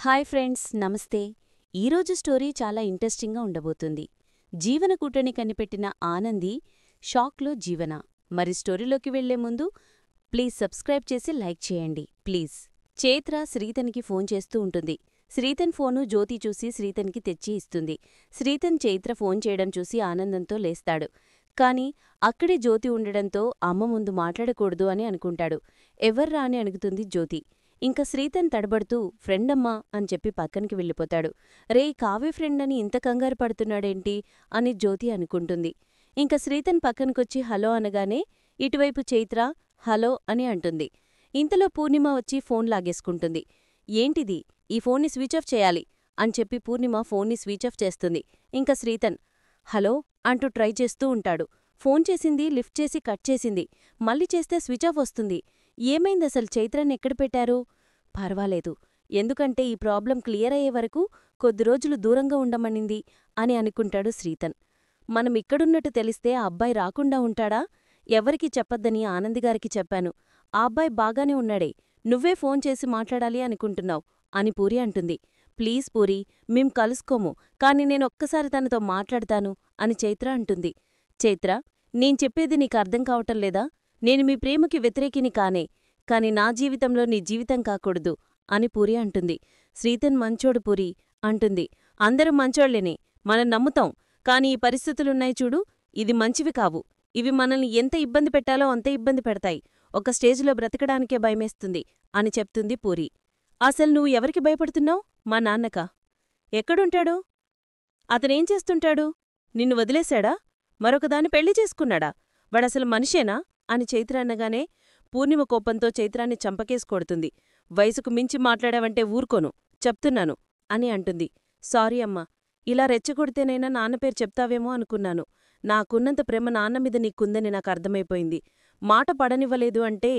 Hi friends, నమస్తే. ఈరోజు story చాలా ఇంట్రెస్టింగ్గా ఉండబోతుంది. జీవన కూటని కనిపెట్టిన ఆనంది షాక్లో జీవన. మరి స్టోరీలోకి వెళ్లే ముందు ప్లీజ్ సబ్స్క్రైబ్ చేసి లైక్ చేయండి ప్లీజ్. చైత్ర శ్రీతన్కి ఫోన్ చేస్తూ ఉంటుంది. శ్రీతన్ ఫోను జ్యోతి చూసి శ్రీతన్కి తెచ్చి ఇస్తుంది. శ్రీతన్ చైత్ర ఫోన్ చేయడం చూసి ఆనందంతో లేస్తాడు. కాని అక్కడే జ్యోతి ఉండడంతో అమ్మ ముందు మాట్లాడకూడదు అని అనుకుంటాడు. ఎవర్రా అని అడుగుతుంది జ్యోతి. ఇంక శ్రీతన్ తడబడుతూ ఫ్రెండమ్మా అని చెప్పి పక్కనికి వెళ్ళిపోతాడు. రేయ్, కావ్య ఫ్రెండని ఇంత కంగారు పడుతున్నాడేంటి అని జ్యోతి అనుకుంటుంది. ఇంక శ్రీతన్ పక్కనకొచ్చి హలో అనగానే ఇటువైపు చైత్ర హలో అని అంటుంది. ఇంతలో పూర్ణిమ వచ్చి ఫోన్ లాగేసుకుంటుంది. ఏంటిది, ఈ ఫోన్ని స్విచ్ ఆఫ్ చేయాలి అని చెప్పి పూర్ణిమ ఫోన్ని స్విచ్ ఆఫ్ చేస్తుంది. ఇంక శ్రీతన్ హలో అంటూ ట్రై చేస్తూ ఉంటాడు. ఫోన్ చేసింది లిఫ్ట్ చేసి కట్ చేసింది. మళ్ళీ చేస్తే స్విచ్ ఆఫ్ వస్తుంది. ఏమైందసలు, చైత్రని ఎక్కడ పెట్టారు? పర్వాలేదు, ఎందుకంటే ఈ ప్రాబ్లం క్లియర్ అయ్యే వరకు కొద్ది రోజులు దూరంగా ఉండమనింది అని అనుకుంటాడు శ్రీతన్. మనం ఇక్కడున్నట్టు తెలిస్తే ఆ అబ్బాయి రాకుండా ఉంటాడా? ఎవరికీ చెప్పొద్దని ఆనందిగారికి చెప్పాను. ఆ అబ్బాయి బాగానే ఉన్నాడే, నువ్వే ఫోన్ చేసి మాట్లాడాలి అనుకుంటున్నావు అని పూరి అంటుంది. ప్లీజ్ పూరి, మేం కలుసుకోము, కాని నేనొక్కసారి తనతో మాట్లాడతాను అని చైత్ర అంటుంది. చైత్ర, నేను చెప్పేది నీకు అర్థం కావటం లేదా? నేను మీ ప్రేమకి వ్యతిరేకిని కానే, కాని నా జీవితంలో నీ జీవితం కాకూడదు అని పూరి అంటుంది. శ్రీతన్ మంచోడు పూరి అంటుంది. అందరూ మంచోళ్లేనే, మనం నమ్ముతాం, కాని ఈ పరిస్థితులున్నాయి చూడు, ఇది మంచివి కావు. ఇవి మనల్ని ఎంత ఇబ్బంది పెట్టాలో అంతే ఇబ్బంది పెడతాయి. ఒక స్టేజ్లో బ్రతకడానికే భయమేస్తుంది అని చెప్తుంది పూరి. అసలు నువ్వు ఎవరికి భయపడుతున్నావు? మా నాన్నకా? ఎక్కడుంటాడు? అతనేం చేస్తుంటాడు? నిన్ను వదిలేశాడా? మరొకదాన్ని పెళ్లి చేసుకున్నాడా? వాడసలు మనిషేనా అని చైత్ర అనగానే పూర్ణిమ కోపంతో చైత్రాన్ని చంపకేసి కొడుతుంది. వయసుకు మించి మాట్లాడావంటే ఊరుకోను, చెప్తున్నాను అని అంటుంది. సారీ అమ్మా, ఇలా రెచ్చగొడితేనైనా నాన్న పేరు చెప్తావేమో అనుకున్నాను. నాకున్నంత ప్రేమ నాన్నమీద నీకుందని నాకు అర్థమైపోయింది. మాట పడనివ్వలేదు అంటే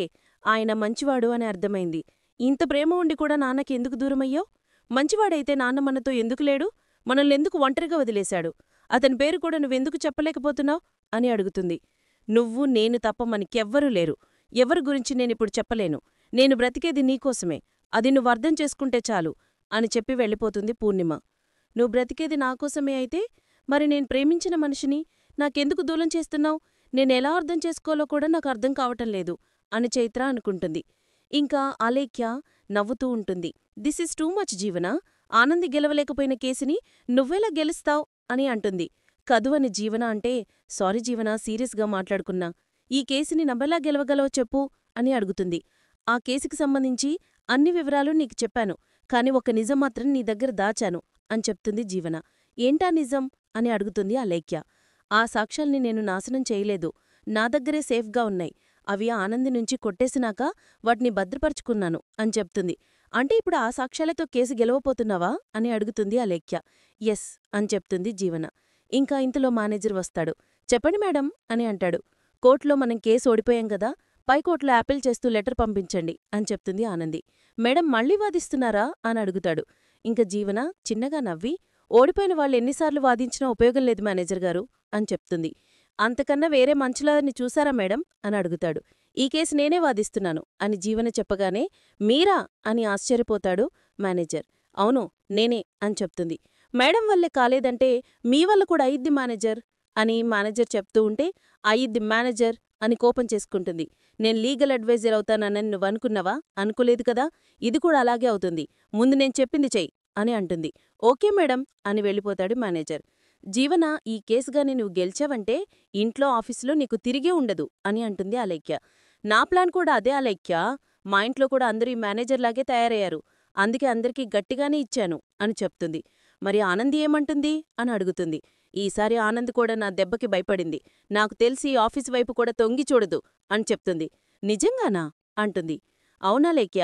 ఆయన మంచివాడు అని అర్థమైంది. ఇంత ప్రేమ ఉండి కూడా నాన్నకి ఎందుకు దూరమయ్యావు? మంచివాడైతే నాన్న మనతో ఎందుకు లేడు? మనల్నెందుకు ఒంటరిగా వదిలేశాడు? అతని పేరు కూడా నువ్వెందుకు చెప్పలేకపోతున్నావు అని అడుగుతుంది. నువ్వు నేను తప్ప మనకెవ్వరూ లేరు. ఎవరి గురించి నేనిప్పుడు చెప్పలేను. నేను బ్రతికేది నీకోసమే, అది నువ్వు అర్థం చేసుకుంటే చాలు అని చెప్పి వెళ్ళిపోతుంది పూర్ణిమ. నువ్వు బ్రతికేది నాకోసమే అయితే మరి నేను ప్రేమించిన మనిషిని నాకెందుకు దూరం చేస్తున్నావు? నేనెలా అర్థం చేసుకోవాలో కూడా నాకు అర్థం కావటం లేదు అని చైత్ర అనుకుంటుంది. ఇంకా అలేఖ్య నవ్వుతూ ఉంటుంది. దిస్ ఈజ్ టూ మచ్ జీవన. ఆనంది గెలవలేకపోయిన కేసుని నువ్వెలా గెలుస్తావ్ అని అంటుంది. కదు అని జీవన అంటే, సారీ జీవన, సీరియస్గా మాట్లాడుకున్నా. ఈ కేసుని నవ్వెలా గెలవగలవో చెప్పు అని అడుగుతుంది. ఆ కేసుకి సంబంధించి అన్ని వివరాలు నీకు చెప్పాను, కాని ఒక నిజం మాత్రం నీ దగ్గర దాచాను అని చెప్తుంది జీవన. ఏంటా నిజం అని అడుగుతుంది అలేఖ్య. ఆ సాక్ష్యాల్ని నేను నాశనం చేయలేదు, నా దగ్గరే సేఫ్గా ఉన్నాయి. అవి ఆనంది నుంచి కొట్టేసినాక వాటిని భద్రపరుచుకున్నాను అని చెప్తుంది. అంటే ఇప్పుడు ఆ సాక్ష్యాలతో కేసు గెలవపోతున్నావా అని అడుగుతుంది అలేఖ్య. ఎస్ అని చెప్తుంది జీవన. ఇంకా ఇంతలో మేనేజర్ వస్తాడు. చెప్పండి మేడం అని అంటాడు. కోర్టులో మనం కేసు ఓడిపోయాం కదా, పైకోర్టులో యాపిల్ చేస్తూ లెటర్ పంపించండి అని చెప్తుంది ఆనంది. మేడం మళ్ళీ వాదిస్తున్నారా అని అడుగుతాడు. ఇంక జీవన చిన్నగా నవ్వి, ఓడిపోయిన వాళ్ళు ఎన్నిసార్లు వాదించినా ఉపయోగం లేదు మేనేజర్ గారు అని చెప్తుంది. అంతకన్నా వేరే మంచులాని చూసారా మేడం అని అడుగుతాడు. ఈ కేసు నేనే వాదిస్తున్నాను అని జీవన చెప్పగానే మీరా అని ఆశ్చర్యపోతాడు మేనేజర్. అవును నేనే అని చెప్తుంది. మేడం వల్లే కాలేదంటే మీ వల్ల కూడా అయ్యిద్ది మేనేజర్ అని మేనేజర్ చెప్తూ ఉంటే అయ్యిద్ది మేనేజర్ అని కోపం చేసుకుంటుంది. నేను లీగల్ అడ్వైజర్ అవుతానని నువ్వనుకున్నావా? అనుకోలేదు కదా, ఇది కూడా అలాగే అవుతుంది. ముందు నేను చెప్పింది చెయ్యి అని అంటుంది. ఓకే మేడం అని వెళ్ళిపోతాడు మేనేజర్. జీవన, ఈ కేసుగాని నువ్వు గెలిచావంటే ఇంట్లో ఆఫీసులో నీకు తిరిగే ఉండదు అని అంటుంది అలేఖ్య. నా ప్లాన్ కూడా అదే అలేఖ్య. మా ఇంట్లో కూడా అందరూ ఈ మేనేజర్లాగే తయారయ్యారు, అందుకే అందరికీ గట్టిగానే ఇచ్చాను అని చెప్తుంది. మరి ఆనంది ఏమంటుంది అని అడుగుతుంది. ఈసారి ఆనంద్ కూడా నా దెబ్బకి భయపడింది, నాకు తెలిసి ఆఫీసు వైపు కూడా తొంగి చూడదు అని చెప్తుంది. నిజంగానా అంటుంది. అవునా లేఖ్య,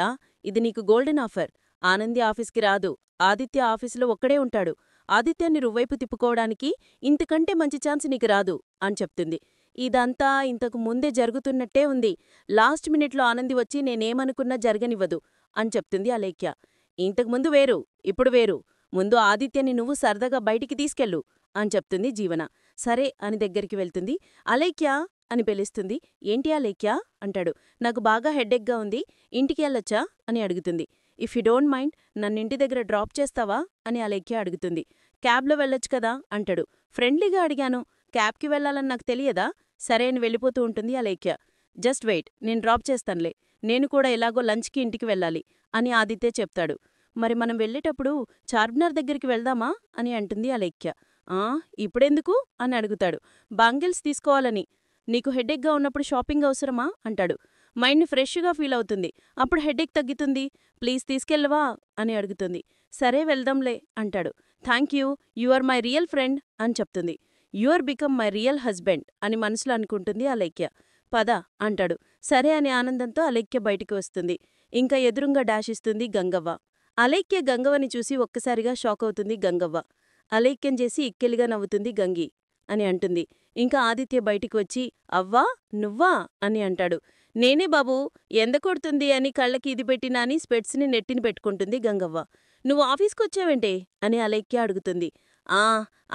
ఇది నీకు గోల్డెన్ ఆఫర్. ఆనంది ఆఫీస్కి రాదు, ఆదిత్య ఆఫీసులో ఒక్కడే ఉంటాడు. ఆదిత్యాన్ని రువ్వైపు తిప్పుకోవడానికి ఇంతకంటే మంచి ఛాన్స్ నీకు రాదు అని చెప్తుంది. ఇదంతా ఇంతకు ముందే జరుగుతున్నట్టే ఉంది. లాస్ట్ మినిట్లో ఆనంది వచ్చి నేనేమనుకున్నా జరగనివ్వదు అని చెప్తుంది అలేఖ్య. ఇంతకుముందు వేరు, ఇప్పుడు వేరు. ముందు ఆదిత్యని నువ్వు సరదాగా బయటికి తీసుకెళ్ళు అని చెప్తుంది జీవన. సరే అని దగ్గరికి వెళ్తుంది. అలేఖ్య అని పిలుస్తుంది. ఏంటి అలేఖ్య అంటాడు. నాకు బాగా హెడ్డెక్గా ఉంది, ఇంటికి వెళ్ళొచ్చా అని అడుగుతుంది. ఇఫ్ యు డోంట్ మైండ్ నన్నింటి దగ్గర డ్రాప్ చేస్తావా అని అలేఖ్య అడుగుతుంది. క్యాబ్లో వెళ్ళొచ్చు కదా అంటాడు. ఫ్రెండ్లీగా అడిగాను. క్యాబ్కి వెళ్లాలని నాకు తెలియదా? సరే అని వెళ్ళిపోతూ ఉంటుంది అలేఖ్య. జస్ట్ వెయిట్, నేను డ్రాప్ చేస్తానులే. నేను కూడా ఎలాగో లంచ్కి ఇంటికి వెళ్ళాలి అని ఆదిత్య చెప్తాడు. మరి మనం వెళ్ళేటప్పుడు చార్మినార్ దగ్గరికి వెళ్దామా అని అంటుంది అలేఖ్య. ఇప్పుడెందుకు అని అడుగుతాడు. బాంగిల్స్ తీసుకోవాలని. నీకు హెడేక్గా ఉన్నప్పుడు షాపింగ్ అవసరమా అంటాడు. మైండ్ని ఫ్రెష్గా ఫీల్ అవుతుంది, అప్పుడు హెడేక్ తగ్గుతుంది. ప్లీజ్ తీసుకెళ్ళవా అని అడుగుతుంది. సరే వెళ్దాంలే అంటాడు. Thank you, you are my real friend అని చెప్తుంది. You are become my real husband అని మనసులో అనుకుంటుంది అలేఖ్య. పద అంటాడు. సరే అని ఆనందంతో అలేఖ్య బయటికి వస్తుంది. ఇంకా ఎదురుంగా డాష్ ఇస్తుంది గంగవ్వ. అలేఖ్య గంగవ్వని చూసి ఒక్కసారిగా షాక్ అవుతుంది గంగవ్వ. అలేఖ్యం చేసి ఇక్కెలిగా నవ్వుతుంది గంగి అని అంటుంది. ఇంకా ఆదిత్య బయటికి వచ్చి అవ్వా నువ్వా అని అంటాడు. నేనే బాబూ, ఎండ కొడుతుంది అని కళ్ళకి ఇది పెట్టినా అని స్పెట్స్ని నెట్టిన పెట్టుకుంటుంది గంగవ్వ. నువ్వు ఆఫీస్కొచ్చావేంటే అని అలేఖ్య అడుగుతుంది.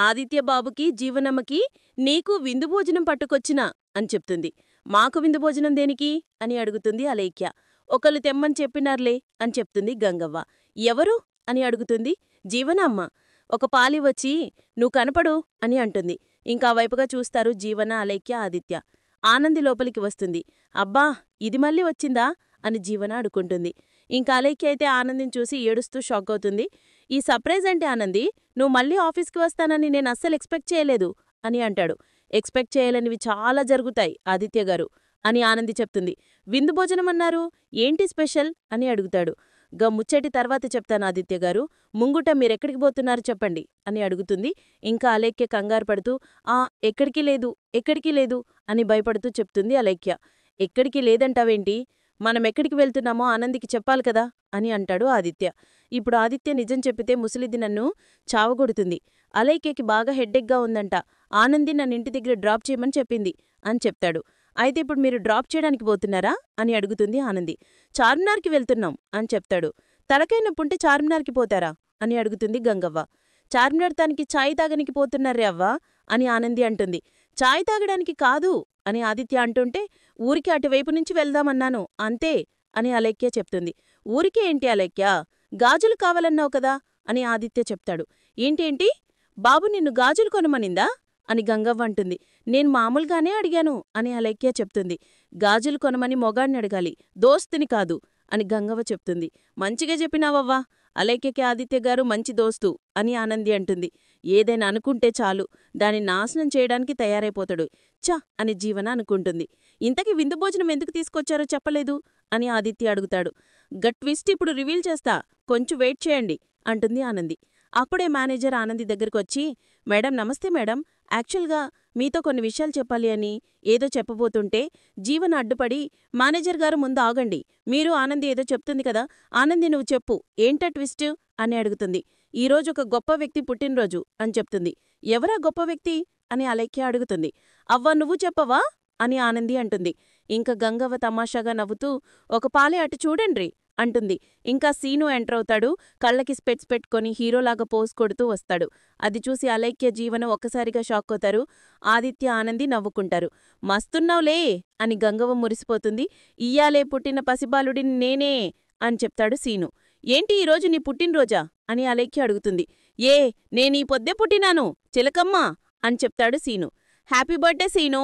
ఆదిత్య బాబుకి జీవనమ్మకి నీకు విందు భోజనం పట్టుకొచ్చినా అని చెప్తుంది. మాకు విందు భోజనం దేనికి అని అడుగుతుంది అలేఖ్య. ఒకళ్ళు తెమ్మని చెప్పినార్లే అని చెప్తుంది గంగవ్వ. ఎవరు అని అడుగుతుంది జీవన అమ్మ. ఒక పాలి వచ్చి నువ్వు కనపడు అని అంటుంది. ఇంకా వైపుగా చూస్తారు జీవన, అలేఖ్య, ఆదిత్య. ఆనంది లోపలికి వస్తుంది. అబ్బా ఇది మళ్ళీ వచ్చిందా అని జీవన అడుకుంటుంది. ఇంకా అలేఖ్య అయితే ఆనందిని చూసి ఏడుస్తూ షాక్ అవుతుంది. ఈ సర్ప్రైజ్ అంటే ఆనంది, నువ్వు మళ్ళీ ఆఫీస్కి వస్తానని నేను అస్సలు ఎక్స్పెక్ట్ చేయలేదు అని అంటాడు. ఎక్స్పెక్ట్ చేయలేనివి చాలా జరుగుతాయి ఆదిత్యగారు అని ఆనంది చెప్తుంది. విందు భోజనం అన్నారు, ఏంటి స్పెషల్ అని అడుగుతాడు. ముచ్చటి తర్వాత చెప్తాను ఆదిత్యగారు, ముంగుట మీరెక్కడికి పోతున్నారు చెప్పండి అని అడుగుతుంది. ఇంకా అలేఖ్య కంగారు పడుతూ ఎక్కడికి లేదు ఎక్కడికి లేదు అని భయపడుతూ చెప్తుంది అలేఖ్య. ఎక్కడికి లేదంటావేంటి? మనం ఎక్కడికి వెళ్తున్నామో ఆనందికి చెప్పాలి కదా అని అంటాడు ఆదిత్య. ఇప్పుడు ఆదిత్య నిజం చెప్పితే ముసలిది నన్ను చావగొడుతుంది. అలేఖ్యకి బాగా హెడ్డెక్గా ఉందంట. ఆనంది నన్నింటి దగ్గర డ్రాప్ చేయమని చెప్పింది అని చెప్తాడు. అయితే ఇప్పుడు మీరు డ్రాప్ చేయడానికి పోతున్నారా అని అడుగుతుంది ఆనంది. చార్మినార్కి వెళ్తున్నాం అని చెప్తాడు. తలకాయ నొప్పుంటే చార్మినార్కి పోతారా అని అడుగుతుంది గంగవ్వ. చార్మినార్ తానికి ఛాయ్ తాగనికి పోతున్నారే అవ్వా అని ఆనంది అంటుంది. ఛాయ్ తాగడానికి కాదు అని ఆదిత్య అంటుంటే, ఊరికి అటువైపు నుంచి వెళ్దామన్నాను అంతే అని అలేఖ్య చెప్తుంది. ఊరికే ఏంటి అలేఖ్య, గాజులు కావాలన్నావు కదా అని ఆదిత్య చెప్తాడు. ఏంటేంటి బాబు నిన్ను గాజులు కొనమనిందా అని గంగవ్వ అంటుంది. నేను మామూలుగానే అడిగాను అని అలేఖ్య చెప్తుంది. గాజులు కొనమని మొగాడిని అడగాలి, దోస్తుని కాదు అని గంగవ్వ చెప్తుంది. మంచిగా చెప్పినావవ్వా, అలేఖ్యకి ఆదిత్యగారు మంచి దోస్తు అని ఆనంది అంటుంది. ఏదైనా అనుకుంటే చాలు దాన్ని నాశనం చేయడానికి తయారైపోతాడు అని జీవన అనుకుంటుంది. ఇంతకీ విందు భోజనం ఎందుకు తీసుకొచ్చారో చెప్పలేదు అని ఆదిత్య అడుగుతాడు. ట్విస్ట్ ఇప్పుడు రివీల్ చేస్తా, కొంచెం వెయిట్ చేయండి అంటుంది ఆనంది. అప్పుడే మేనేజర్ ఆనంది దగ్గరకొచ్చి, మేడం నమస్తే మేడం, యాక్చువల్గా మీతో కొన్ని విషయాలు చెప్పాలి అని ఏదో చెప్పబోతుంటే జీవన అడ్డుపడి, మేనేజర్ గారు ముందు ఆగండి, మీరు ఆనంది ఏదో చెప్తుంది కదా, ఆనంది నువ్వు చెప్పు ఏంటా ట్విస్ట్ అని అడుగుతుంది. ఈరోజు ఒక గొప్ప వ్యక్తి పుట్టినరోజు అని చెప్తుంది. ఎవరా గొప్ప వ్యక్తి అని అలేఖ్య అడుగుతుంది. అవ్వ నువ్వు చెప్పవా అని ఆనంది అంటుంది. ఇంకా గంగవ్వ తమాషాగా నవ్వుతూ, ఒక పాలే అటు చూడండ్రి అంటుంది. ఇంకా సీను ఎంటర్ అవుతాడు. కళ్ళకి స్పెట్స్ పెట్టుకొని హీరోలాగా పోజ్ కొడుతూ వస్తాడు. అది చూసి అలేఖ్య జీవన ఒక్కసారిగా షాక్ అవుతారు. ఆదిత్య ఆనంది నవ్వుకుంటారు. మస్తున్నావులే అని గంగవ్వ మురిసిపోతుంది. ఇయ్యాలే పుట్టిన పసిబాలుడిని నేనే అని చెప్తాడు సీను. ఏంటి ఈరోజు నీ పుట్టినరోజా అని అలేఖ్య అడుగుతుంది. నేనీ పొద్దే పుట్టినాను చిలకమ్మా అని చెప్తాడు సీను. హ్యాపీ బర్త్డే సీను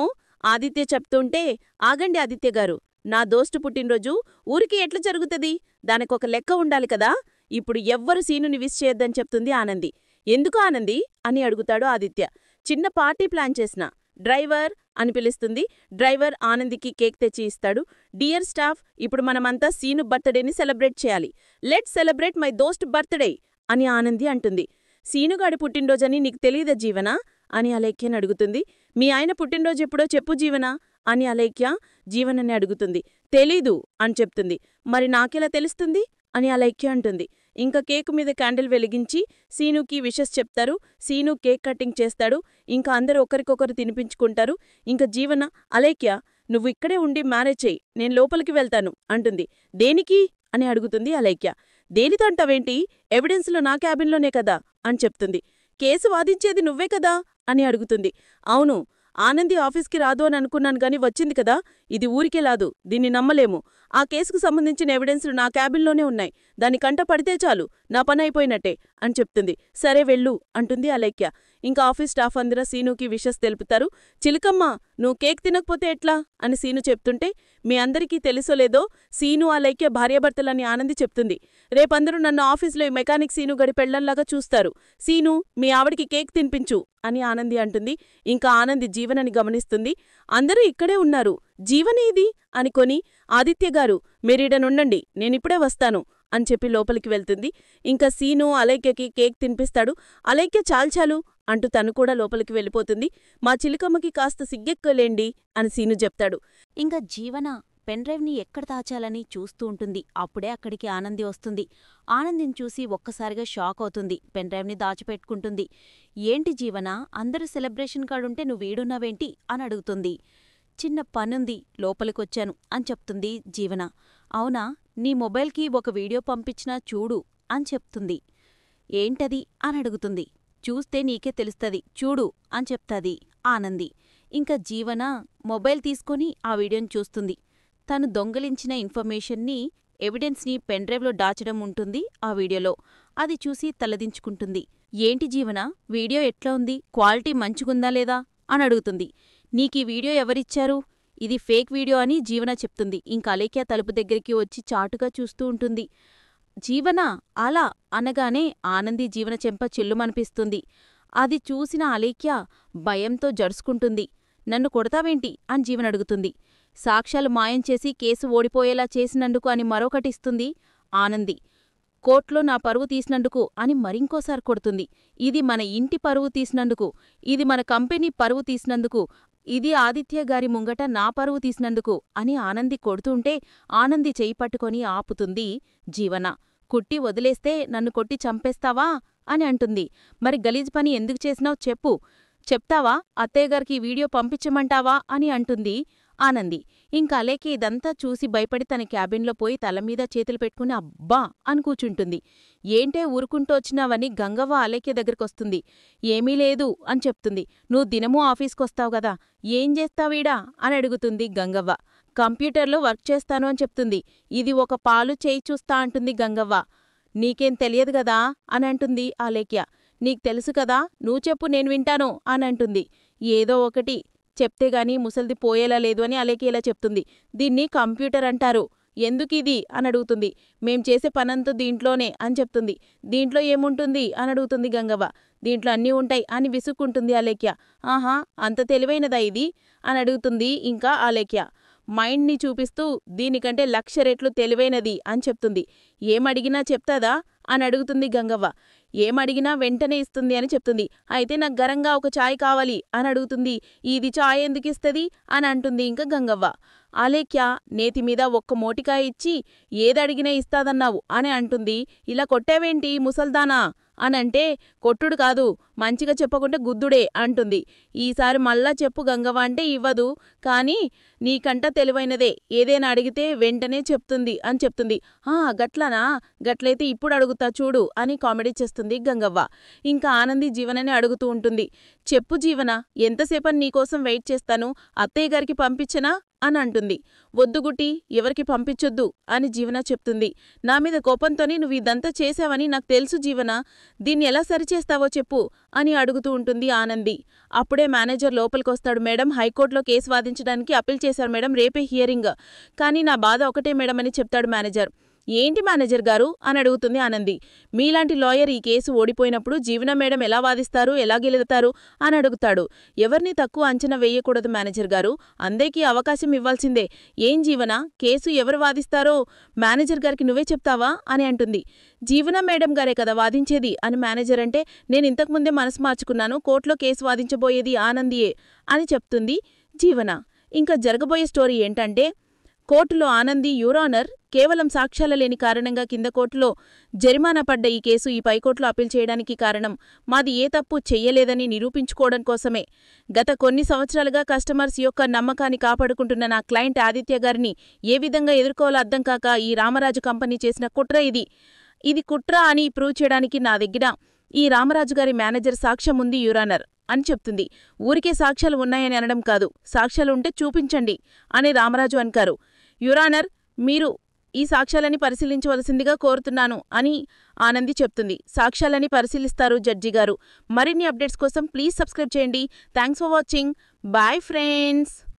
ఆదిత్య చెప్తుంటే, ఆగండి ఆదిత్యగారు, నా దోస్తు పుట్టినరోజు ఊరికి ఎట్లా జరుగుతుంది, దానికొక లెక్క ఉండాలి కదా, ఇప్పుడు ఎవ్వరు సీనుని విష్ చేయొద్దని చెప్తుంది ఆనంది. ఎందుకు ఆనంది అని అడుగుతాడు ఆదిత్య. చిన్న పార్టీ ప్లాన్ చేసిన, డ్రైవర్ అని పిలుస్తుంది. డ్రైవర్ ఆనందికి కేక్ తెచ్చి ఇస్తాడు. డియర్ స్టాఫ్, ఇప్పుడు మనమంతా సీను బర్త్డేని సెలబ్రేట్ చేయాలి. లెట్స్ సెలబ్రేట్ మై దోస్ట్ బర్త్డే అని ఆనంది అంటుంది. సీనుగాడి పుట్టినరోజని నీకు తెలీదా జీవనా అని అలేఖ్యని అడుగుతుంది. మీ ఆయన పుట్టినరోజు ఎప్పుడో చెప్పు జీవనా అని అలేఖ్య జీవనని అడుగుతుంది. తెలీదు అని చెప్తుంది. మరి నాకెలా తెలుస్తుంది అని అలేఖ్య అంటుంది. ఇంకా కేకు మీద క్యాండిల్ వెలిగించి సీనుకి విషెస్ చెప్తారు. సీను కేక్ కటింగ్ చేస్తాడు. ఇంకా అందరూ ఒకరికొకరు తినిపించుకుంటారు. ఇంకా జీవన, అలేఖ్య నువ్వు ఇక్కడే ఉండి మ్యారేజ్ చెయ్యి, నేను లోపలికి వెళ్తాను అంటుంది. దేనికి అని అడుగుతుంది అలేఖ్య. దేనితో అంటావేంటి, ఎవిడెన్స్లో నా క్యాబిన్లోనే కదా అని చెప్తుంది. కేసు వాదించేది నువ్వే కదా అని అడుగుతుంది. అవును, ఆనంది ఆఫీస్కి రాదు అని అనుకున్నాను గాని వచ్చింది కదా, ఇది ఊరికే రాదు, దీన్ని నమ్మలేము. ఆ కేసుకు సంబంధించిన ఎవిడెన్స్లు నా క్యాబిన్లోనే ఉన్నాయి. దాని కంట పడితే చాలు, నా పని అయిపోయినట్టే అని చెప్తుంది. సరే వెళ్ళు అంటుంది అలేఖ్య. ఇంకా ఆఫీస్ స్టాఫ్ అందరూ సీనుకి విషెస్ తెలుపుతారు. చిలకమ్మ, నువ్వు కేక్ తినకపోతే ఎట్లా అని సీను చెప్తుంటే, మీ అందరికీ తెలుసో లేదో సీను అలేఖ్య భార్యాభర్తలని ఆనంది చెప్తుంది. రేపందరూ నన్ను ఆఫీసులో ఈ మెకానిక్ సీను గడి పెళ్లంలాగా చూస్తారు. సీను, మీ ఆవిడికి కేక్ తినిపించు అని ఆనంది అంటుంది. ఇంకా ఆనంది జీవనని గమనిస్తుంది. అందరూ ఇక్కడే ఉన్నారు, జీవనే ఇది అనుకొని, ఆదిత్యగారు మీరీడనుండండి, నేనిప్పుడే వస్తాను అని చెప్పి లోపలికి వెళ్తుంది. ఇంకా సీను అలేఖ్యకి కేక్ తినిపిస్తాడు. అలేఖ్య చాలు అంటూ తను కూడా లోపలికి వెళ్ళిపోతుంది. మా చిలుకమ్మకి కాస్త సిగ్గెక్కలేండి అని సీను చెప్తాడు. ఇంకా జీవన పెన్డ్రైవ్ని ఎక్కడ దాచాలని చూస్తూ ఉంటుంది. అప్పుడే అక్కడికి ఆనంది వస్తుంది. ఆనందిని చూసి ఒక్కసారిగా షాక్ అవుతుంది. పెన్డ్రైవ్ని దాచిపెట్టుకుంటుంది. ఏంటి జీవన, అందరూ సెలబ్రేషన్ కాడుంటే నువ్వీడున్నావేంటి అని అడుగుతుంది. చిన్న పనుంది, లోపలికొచ్చాను అని చెప్తుంది జీవన. అవునా, నీ మొబైల్కి ఒక వీడియో పంపించినా చూడు అని చెప్తుంది. ఏంటది అని అడుగుతుంది. చూస్తే నీకే తెలుస్తది, చూడు అని చెప్తాది ఆనంది. ఇంకా జీవన మొబైల్ తీసుకొని ఆ వీడియోని చూస్తుంది. తను దొంగలించిన ఇన్ఫర్మేషన్ని, ఎవిడెన్స్ని పెన్డ్రైవ్లో దాచడం ఉంటుంది ఆ వీడియోలో. అది చూసి తలదించుకుంటుంది. ఏంటి జీవన, వీడియో ఎట్లా ఉంది, క్వాలిటీ మంచిగుందా లేదా అని అడుగుతుంది. నీకీ వీడియో ఎవరిచ్చారు, ఇది ఫేక్ వీడియో అని జీవన చెప్తుంది. ఇంక అలేఖ్య తలుపు దగ్గరికి వచ్చి చాటుగా చూస్తూ ఉంటుంది. జీవన అలా అనగానే ఆనంది జీవన చెంప చెల్లుమనిపిస్తుంది. అది చూసిన అలేఖ్య భయంతో జడుసుకుంటుంది. నన్ను కొడతావేంటి అని జీవన అడుగుతుంది. సాక్ష్యాలు మాయం చేసి కేసు ఓడిపోయేలా చేసినందుకు అని మరొకటిస్తుంది ఆనంది. కోర్టులో నా పరువు తీసినందుకు అని మరింకోసారి కొడుతుంది. ఇది మన ఇంటి పరువు తీసినందుకు, ఇది మన కంపెనీ పరువు తీసినందుకు, ఇది ఆదిత్యగారి ముంగట నా పరువు తీసినందుకు అని ఆనంది కొడుతుంటే ఆనంది చెయ్యి పట్టుకొని ఆపుతుంది జీవన. కుట్టి వదిలేస్తే నన్ను కొట్టి చంపేస్తావా అని అంటుంది. మరి గలీజ్ పని ఎందుకు చేసినావు చెప్పు, చెప్తావా, అత్తయ్యగారికి వీడియో పంపించమంటావా అని అంటుంది ఆనంది. ఇంకా అలేఖ్య ఇదంతా చూసి భయపడి తన క్యాబిన్లో పోయి తలమీద చేతులు పెట్టుకుని అబ్బా అని కూచుంటుంది. ఏంటే ఊరుకుంటూ వచ్చినావని గంగవ్వ అలేఖ్య దగ్గరకొస్తుంది. ఏమీ లేదు అని చెప్తుంది. నువ్వు దినమూ ఆఫీస్కొస్తావు గదా, ఏం చేస్తావీడా అని అడుగుతుంది గంగవ్వ. కంప్యూటర్లో వర్క్ చేస్తాను అని చెప్తుంది. ఇది ఒక పాలు చేయి చూస్తా అంటుంది గంగవ్వ. నీకేం తెలియదు గదా అని అంటుంది అలేఖ్య. నీకు తెలుసు కదా, నువ్వు చెప్పు నేను వింటాను అని అంటుంది. ఏదో ఒకటి చెప్తేగాని ముసల్ది పోయేలా లేదు అని అలేఖ్య ఇలా చెప్తుంది. దీన్ని కంప్యూటర్ అంటారు, ఎందుకిది అని అడుగుతుంది. మేం చేసే పనంతా దీంట్లోనే అని చెప్తుంది. దీంట్లో ఏముంటుంది అని అడుగుతుంది గంగవ్వ. దీంట్లో అన్నీ ఉంటాయి అని విసుక్కుంటుంది అలేఖ్య. ఆహా, అంత తెలివైనదా ఇది అని అడుగుతుంది ఇంకా అలేఖ్య. మైండ్ని చూపిస్తూ దీనికంటే 1,00,000 రెట్లు తెలివైనది అని చెప్తుంది. ఏమడిగినా చెప్తాదా అని అడుగుతుంది గంగవ్వ. ఏమడిగినా వెంటనే ఇస్తుంది అని చెప్తుంది. అయితే నాకు గరంగా ఒక చాయ్ కావాలి అని అడుగుతుంది. ఇది చాయ్ ఎందుకిస్తది అని అంటుంది ఇంకా గంగవ్వ. అలేఖ్య నేతిమీద ఒక్క మోటికాయ ఇచ్చి ఏదడిగినా ఇస్తాదన్నావు అని అంటుంది. ఇలా కొట్టావేంటి ముసల్దానా అనంటే, కొట్టుడు కాదు, మంచిగా చెప్పకుంటే గుద్దుడే అంటుంది. ఈసారి మళ్ళా చెప్పు గంగవ్వ అంటే ఇవ్వదు, కానీ నీకంట తెలివైనదే, ఏదైనా అడిగితే వెంటనే చెప్తుంది అని చెప్తుంది. గట్లనా, గట్లయితే ఇప్పుడు అడుగుతా చూడు అని కామెడీ చేస్తుంది గంగవ్వ. ఇంకా ఆనంది జీవనని అడుగుతూ ఉంటుంది. చెప్పు జీవన, ఎంతసేపని నీకోసం వెయిట్ చేస్తాను, అత్తయ్య గారికి పంపించనా అని అంటుంది. వద్దుగుట్టి, ఎవరికి పంపించొద్దు అని జీవన చెప్తుంది. నా మీద కోపంతోనే నువ్వు ఇదంతా చేశావని నాకు తెలుసు జీవన, దీన్ని ఎలా సరిచేస్తావో చెప్పు అని అడుగుతూ ఉంటుంది ఆనంది. అప్పుడే మేనేజర్ లోపలికొస్తాడు. మేడం, హైకోర్టులో కేసు వాదించడానికి అప్పీల్ చేశారు మేడం, రేపే హియరింగ్, కానీ నా బాధ ఒకటే మేడం అని చెప్తాడు మేనేజర్. ఏంటి మేనేజర్ గారు అని అడుగుతుంది ఆనంది. మీలాంటి లాయర్ ఈ కేసు ఓడిపోయినప్పుడు జీవన మేడం ఎలా వాదిస్తారు, ఎలా గెలుతారు అని అడుగుతాడు. ఎవరిని తక్కువ అంచనా వేయకూడదు మేనేజర్ గారు, అందరికీ అవకాశం ఇవ్వాల్సిందే. ఏం జీవన, కేసు ఎవరు వాదిస్తారో మేనేజర్ గారికి నువ్వే చెప్తావా అని అంటుంది. జీవన మేడం గారే కదా వాదించేది అని మేనేజర్ అంటే, నేను ఇంతకుముందే మనసు మార్చుకున్నాను, కోర్టులో కేసు వాదించబోయేది ఆనందియే అని చెప్తుంది జీవన. ఇంకా జరగబోయే స్టోరీ ఏంటంటే, కోర్టులో ఆనంది యూరానర్ కేవలం సాక్ష్యాల లేని కారణంగా కింద కోర్టులో జరిమానా పడ్డ ఈ కేసు ఈ పైకోర్టులో అప్పీల్ చేయడానికి కారణం మాది ఏ తప్పు చెయ్యలేదని నిరూపించుకోవడం కోసమే. గత కొన్ని సంవత్సరాలుగా కస్టమర్స్ యొక్క నమ్మకాన్ని కాపాడుకుంటున్న నా క్లయింట్ ఆదిత్య గారిని ఏ విధంగా ఎదుర్కోవాలో అర్థం కాక ఈ రామరాజు కంపెనీ చేసిన కుట్ర ఇది కుట్ర అని ప్రూవ్ చేయడానికి నా దగ్గర ఈ రామరాజు గారి మేనేజర్ సాక్ష్యం ఉంది యూరానర్ అని చెప్తుంది. ఊరికే సాక్ష్యాలు ఉన్నాయని అనడం కాదు, సాక్ష్యాలుంటే చూపించండి అని రామరాజు అంటారు. యురానర్, మీరు ఈ సాక్ష్యాలని పరిశీలించవలసిందిగా కోరుతున్నాను అని ఆనంది చెప్తుంది. సాక్ష్యాలని పరిశీలిస్తారు జడ్జి గారు. మరిన్ని అప్డేట్స్ కోసం ప్లీజ్ సబ్స్క్రైబ్ చేయండి. Thanks for watching. Bye friends.